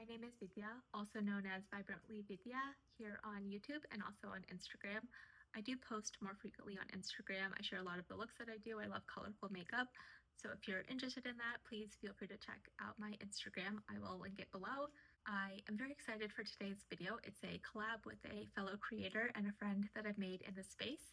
name is Vidya, also known as Vibrantly Vidya, here on YouTube and also on Instagram. I do post more frequently on Instagram. I share a lot of the looks that I do. I love colorful makeup. So if you're interested in that, please feel free to check out my Instagram. I will link it below. I am very excited for today's video. It's a collab with a fellow creator and a friend that I've made in this space.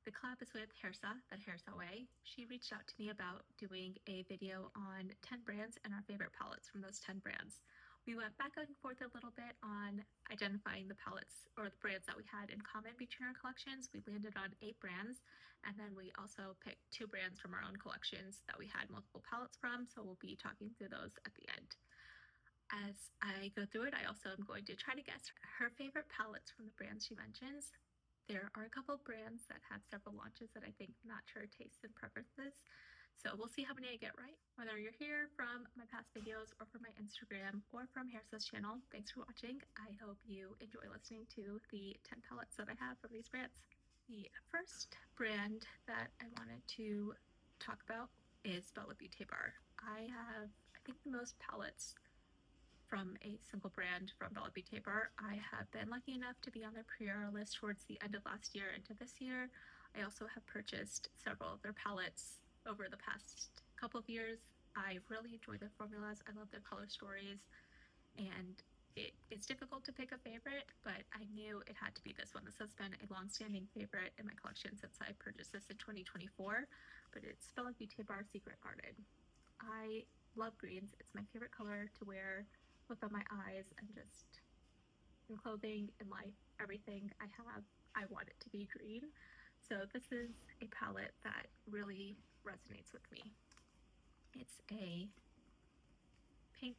The collab is with Hersa, the Hersa Way. She reached out to me about doing a video on 10 brands and our favorite palettes from those 10 brands. We went back and forth a little bit on identifying the palettes or the brands that we had in common between our collections. We landed on 8 brands, and then we also picked 2 brands from our own collections that we had multiple palettes from, so we'll be talking through those at the end. As I go through it, I also am going to try to guess her favorite palettes from the brands she mentions. There are a couple brands that have several launches that I think match her tastes and preferences. So we'll see how many I get right. Whether you're here from my past videos or from my Instagram or from Hersa's channel, thanks for watching. I hope you enjoy listening to the 10 palettes that I have from these brands. The first brand that I wanted to talk about is Bella Beaute Bar. I have, I think, the most palettes from a single brand from Bella Beaute Bar. I have been lucky enough to be on their pre-order list towards the end of last year into this year. I also have purchased several of their palettes over the past couple of years. I really enjoy their formulas. I love their color stories, and it's difficult to pick a favorite, but I knew it had to be this one. This has been a long-standing favorite in my collection since I purchased this in 2024, but it's Bella Beaute Bar Secret Garden. I love greens. It's my favorite color to wear both on my eyes and just in clothing, in life, everything I have, I want it to be green. So this is a palette that really resonates with me. It's a pink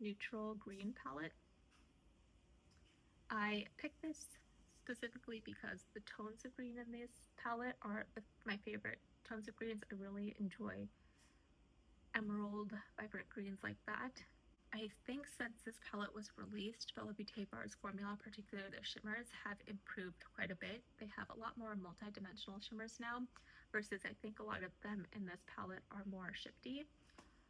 neutral green palette. I picked this specifically because the tones of green in this palette are my favorite tones of greens. I really enjoy emerald, vibrant greens like that. I think since this palette was released, Bella Beaute Bar's formula, particularly their shimmers, have improved quite a bit. They have a lot more multi-dimensional shimmers now, versus I think a lot of them in this palette are more shifty.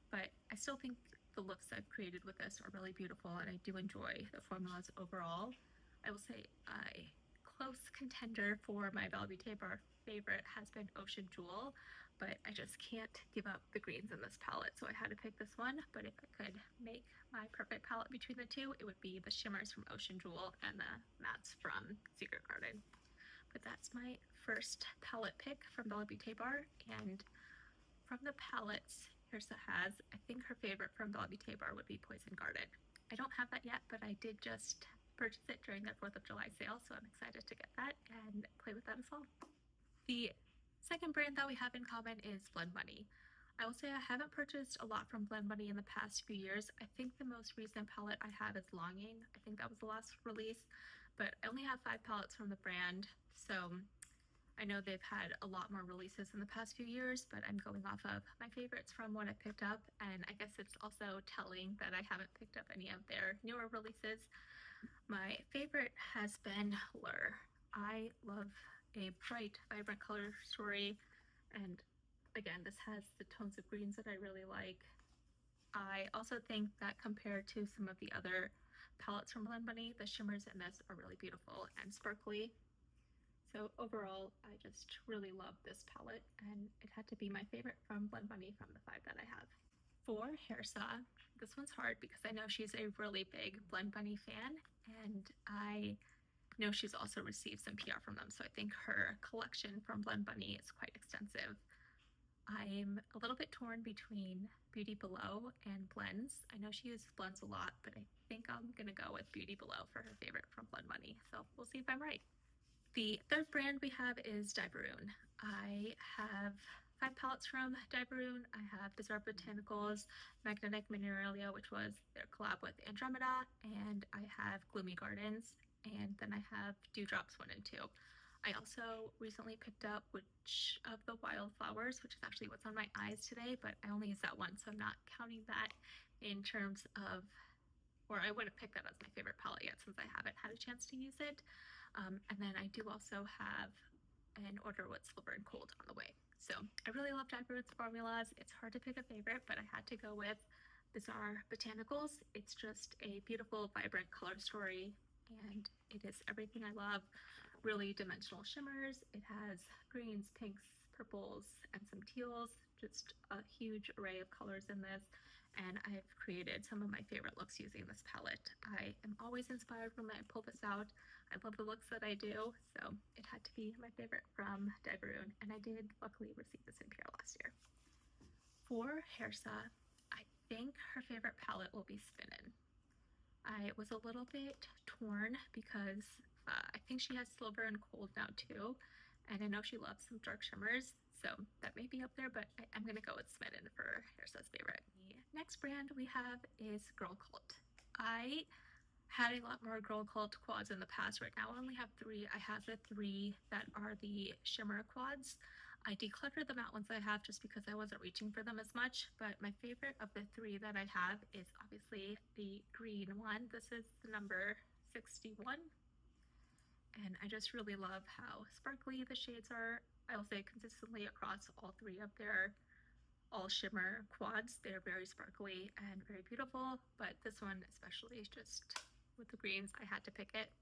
But I still think the looks I've created with this are really beautiful, and I do enjoy the formulas overall. I will say a close contender for my Bella Beaute Bar favorite has been Ocean Jewel, but I just can't give up the greens in this palette, so I had to pick this one. But if I could make my perfect palette between the two, it would be the shimmers from Ocean Jewel and the mattes from Secret Garden. But that's my first palette pick from Bella Beaute Bar, and from the palettes Hersa has, I think her favorite from Bella Beaute Bar would be Poison Garden. I don't have that yet, but I did just purchase it during their 4th of July sale, so I'm excited to get that and play with that as well. The second brand that we have in common is Blend Money. I will say I haven't purchased a lot from Blend Money in the past few years. I think the most recent palette I have is Longing. I think that was the last release, but I only have 5 palettes from the brand, so I know they've had a lot more releases in the past few years, but I'm going off of my favorites from what I picked up, and I guess it's also telling that I haven't picked up any of their newer releases. My favorite has been Lure. I love a bright, vibrant color story, and again, this has the tones of greens that I really like. I also think that compared to some of the other palettes from Blend Money, the shimmers in this are really beautiful and sparkly. So overall, I just really love this palette, and it had to be my favorite from Blend Money from the 5 that I have. For Hersa, this one's hard because I know she's a really big Blend Money fan, and I know she's also received some PR from them, so I think her collection from Blend Money is quite extensive. I'm a little bit torn between Beauty Below and blends. I know she uses blends a lot, but I think I'm gonna go with Beauty Below for her favorite from Blend Money, so we'll see if I'm right. The third brand we have is Dieverune. I have 5 palettes from Dieverune. I have Bizarre Botanicals, Magnetic Mineralia, which was their collab with Andromeda, and I have Gloomy Gardens, and then I have Dewdrops 1 and 2. I also recently picked up Witch of the Wildflowers, which is actually what's on my eyes today, but I only used that one, so I'm not counting that in terms of, or I wouldn't pick that as my favorite palette yet since I haven't had a chance to use it. And then I do also have an order with Silver and Cold on the way. So I really love Dieverune's formulas. It's hard to pick a favorite, but I had to go with These are Botanicals. It's just a beautiful, vibrant color story, and it is everything I love. Really dimensional shimmers. It has greens, pinks, purples, and some teals. Just a huge array of colors in this, and I've created some of my favorite looks using this palette. I am always inspired when I pull this out. I love the looks that I do, so it had to be my favorite from Dieverune, and I did luckily receive this in pair last year. For Hersa, I think her favorite palette will be Smitten. I was a little bit torn because I think she has silver and gold now too, and I know she loves some dark shimmers, so that may be up there, but I'm going to go with Smitten for Hersa's favorite. The next brand we have is Girlcult. I had a lot more Girlcult quads in the past. Right now I only have 3. I have the 3 that are the shimmer quads. I decluttered them out once I have just because I wasn't reaching for them as much, but my favorite of the 3 that I have is obviously the green one. This is the number 61, and I just really love how sparkly the shades are. I'll say consistently across all 3 of their all shimmer quads. They're very sparkly and very beautiful, but this one especially, just with the greens, I had to pick it.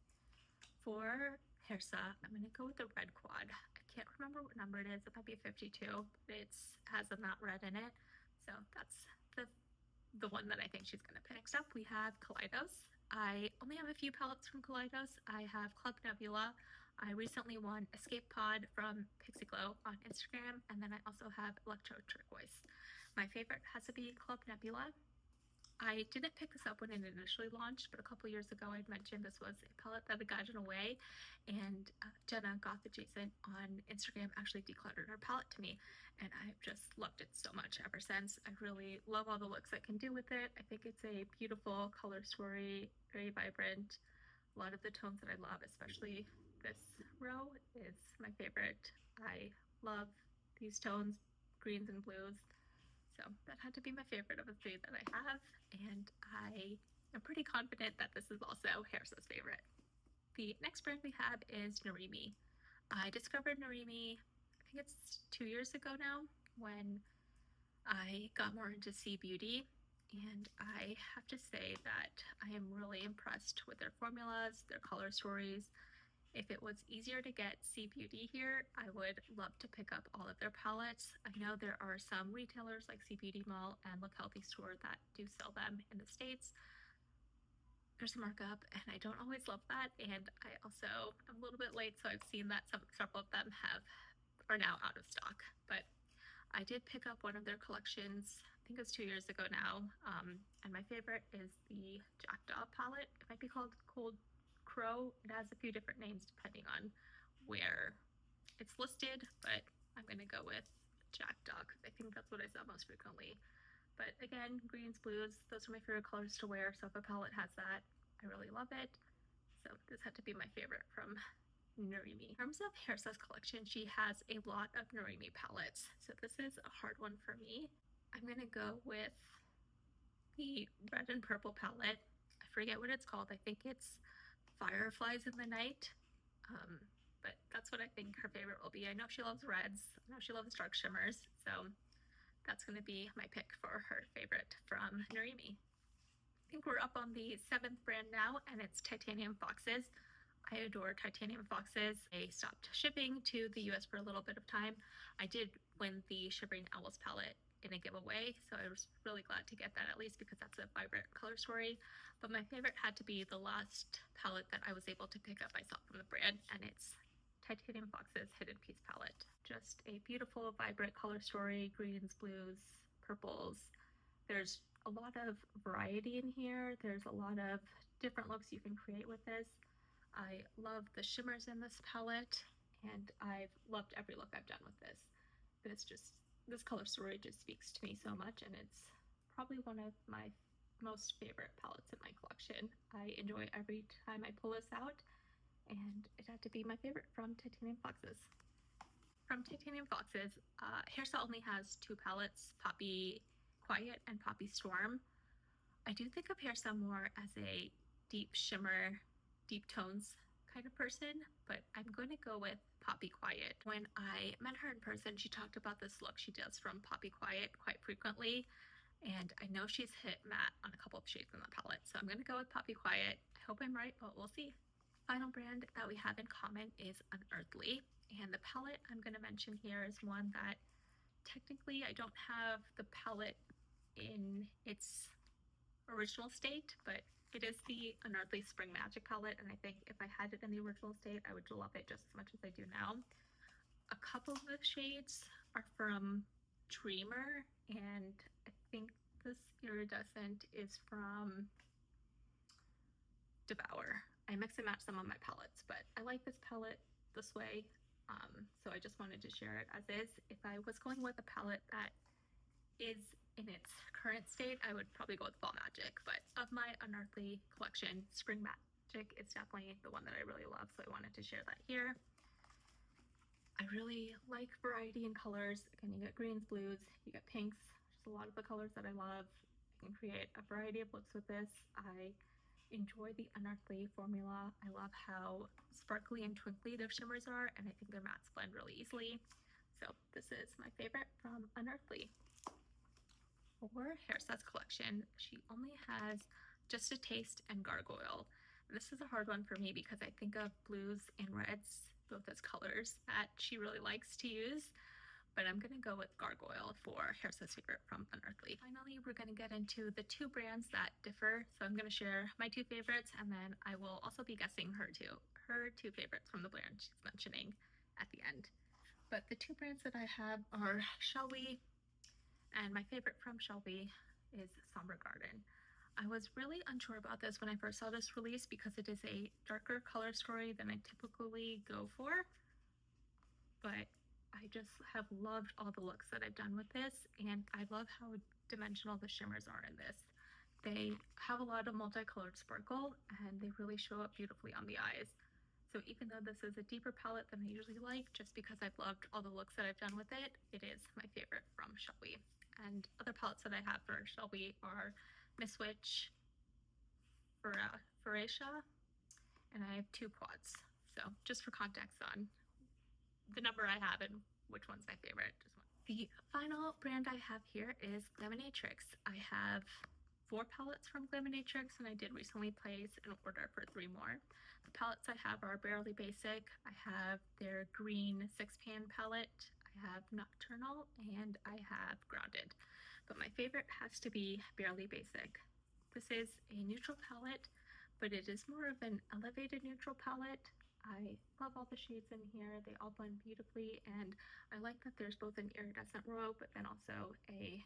For Hersa, I'm going to go with the red quad. I can't remember what number it is. It might be 52, but it has a matte red in it, so that's the one that I think she's going to pick. Next up, we have Kaleidos. I only have a few palettes from Kaleidos. I have Club Nebula. I recently won Escape Pod from Pixie Glow on Instagram, and then I also have Electro Turquoise. My favorite has to be Club Nebula. I didn't pick this up when it initially launched, but a couple years ago I'd mentioned this was a palette that had gotten away, and Jenna Goth Adjacent on Instagram actually decluttered her palette to me, and I've just loved it so much ever since. I really love all the looks I can do with it. I think it's a beautiful color story, very vibrant. A lot of the tones that I love, especially this row, is my favorite. I love these tones, greens and blues. So that had to be my favorite of the 3 that I have, and I am pretty confident that this is also Hersa's favorite. The next brand we have is Narimi. I discovered Narimi, I think it's 2 years ago now, when I got more into Sea Beauty, and I have to say that I am really impressed with their formulas, their color stories. If it was easier to get Sea Beauty here, I would love to pick up all of their palettes. I know there are some retailers like Sea Beauty Mall and Look Healthy Store that do sell them in the States. There's a markup, and I don't always love that, and I also am a little bit late, so I've seen that several of them are now out of stock. But I did pick up one of their collections, I think it was 2 years ago now, and my favorite is the Jackdaw palette. It might be called Cold Crow. It has a few different names depending on where it's listed, but I'm going to go with Jackdaw because I think that's what I saw most frequently. But again, greens, blues, those are my favorite colors to wear, so if a palette has that, I really love it. So this had to be my favorite from Narimi. In terms of Hersa's collection, she has a lot of Narimi palettes, so this is a hard one for me. I'm going to go with the red and purple palette. I forget what it's called. I think it's Fireflies in the Night, but that's what I think her favorite will be. I know she loves reds. I know she loves dark shimmers, so that's going to be my pick for her favorite from Narimi. I think we're up on the 7th brand now, and it's Titanium Foxes. I adore Titanium Foxes. They stopped shipping to the US for a little bit of time. I did win the Shivering Owls palette in a giveaway, so I was really glad to get that, at least because that's a vibrant color story. But my favorite had to be the last palette that I was able to pick up myself from the brand, and it's Titanium Fox's Hidden Piece palette. Just a beautiful, vibrant color story, greens, blues, purples. There's a lot of variety in here. There's a lot of different looks you can create with this. I love the shimmers in this palette, and I've loved every look I've done with this. This color story just speaks to me so much, and it's probably one of my most favorite palettes in my collection. I enjoy every time I pull this out, and it had to be my favorite from Titanium Foxes. From Titanium Foxes, Hersa only has 2 palettes, Poppy Quiet and Poppy Storm. I do think of Hersa more as a deep shimmer, deep tones kind of person, but I'm going to go with Poppy Quiet. When I met her in person, she talked about this look she does from Poppy Quiet quite frequently, and I know she's hit matte on a couple of shades in the palette, so I'm going to go with Poppy Quiet. I hope I'm right, but we'll see. Final brand that we have in common is Unearthly, and the palette I'm going to mention here is one that technically I don't have the palette in its original state, but it is the Unearthly Spring Magic palette, and I think if I had it in the original state, I would love it just as much as I do now. A couple of the shades are from Dreamer, and I think this Iridescent is from Devour. I mix and match some of my palettes, but I like this palette this way, so I just wanted to share it as is. If I was going with a palette that is in its current state, I would probably go with Fall Magic, but of my Unearthly collection, Spring Magic is definitely the one that I really love, so I wanted to share that here. I really like variety in colors. Again, you get greens, blues, you get pinks, just a lot of the colors that I love. I can create a variety of looks with this. I enjoy the Unearthly formula. I love how sparkly and twinkly their shimmers are, and I think their mattes blend really easily. So this is my favorite from Unearthly. For Hersa's collection, she only has Just a Taste and Gargoyle. And this is a hard one for me because I think of blues and reds both as colors that she really likes to use, but I'm going to go with Gargoyle for Hersa's favorite from Unearthly. Finally, we're going to get into the two brands that differ. So I'm going to share my two favorites, and then I will also be guessing her two favorites from the brand she's mentioning at the end. But the two brands that I have are Shellwe, and my favorite from Shellwe is Somber Garden. I was really unsure about this when I first saw this release because it is a darker color story than I typically go for, but I just have loved all the looks that I've done with this, and I love how dimensional the shimmers are in this. They have a lot of multicolored sparkle, and they really show up beautifully on the eyes. So even though this is a deeper palette than I usually like, just because I've loved all the looks that I've done with it, it is my favorite from Shellwe. And other palettes that I have for Shellwe are Miss Witch, Freya, and I have two quads. So just for context on the number I have and which one's my favorite. The final brand I have here is Glaminatrix. I have 4 palettes from Glaminatrix, and I did recently place an order for 3 more. The palettes I have are Barely Basic. I have their green 6-pan palette. I have Nocturnal, and I have Grounded. But my favorite has to be Barely Basic. This is a neutral palette, but it is more of an elevated neutral palette. I love all the shades in here. They all blend beautifully, and I like that there's both an iridescent row, but then also a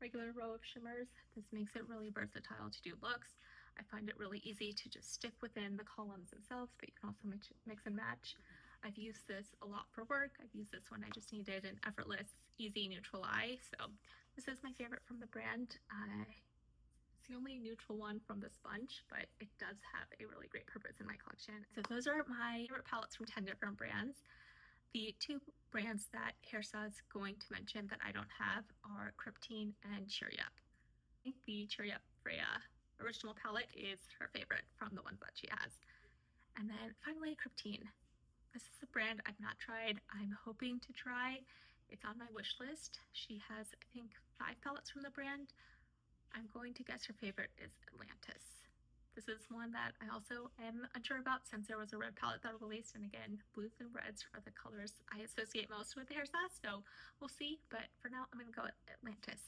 regular row of shimmers. This makes it really versatile to do looks. I find it really easy to just stick within the columns themselves, but you can also mix and match. I've used this a lot for work. I've used this when I just needed an effortless, easy neutral eye. So this is my favorite from the brand. It's the only neutral one from this bunch, but it does have a really great purpose in my collection. So those are my favorite palettes from 10 different brands. The 2 brands that Hersa is going to mention that I don't have are Kryptein and Cheeryep. I think the Cheeryep Freya original palette is her favorite from the ones that she has. And then finally, Kryptein. This is a brand I've not tried. I'm hoping to try. It's on my wish list. She has, I think, 5 palettes from the brand. I'm going to guess her favorite is Atlantis. This is one that I also am unsure about since there was a red palette that released, and again, blues and reds are the colors I associate most with Hersa, so we'll see, but for now, I'm going to go with Atlantis.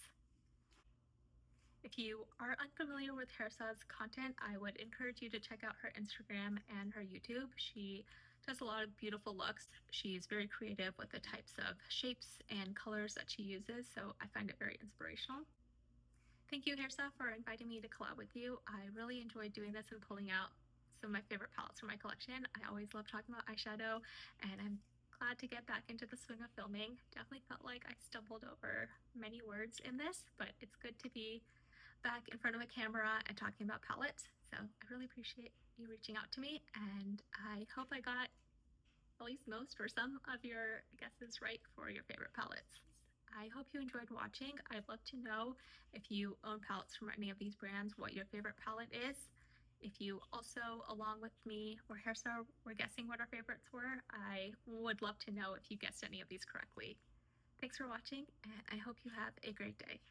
If you are unfamiliar with Hersa's content, I would encourage you to check out her Instagram and her YouTube. She does a lot of beautiful looks. She's very creative with the types of shapes and colors that she uses, so I find it very inspirational. Thank you, Hersa, for inviting me to collab with you. I really enjoyed doing this and pulling out some of my favorite palettes from my collection. I always love talking about eyeshadow, and I'm glad to get back into the swing of filming. Definitely felt like I stumbled over many words in this, but it's good to be back in front of a camera and talking about palettes. So I really appreciate you reaching out to me, and I hope I got at least most or some of your guesses right for your favorite palettes. I hope you enjoyed watching. I'd love to know if you own palettes from any of these brands, what your favorite palette is. If you also, along with me or Hersa, were guessing what our favorites were, I would love to know if you guessed any of these correctly. Thanks for watching, and I hope you have a great day.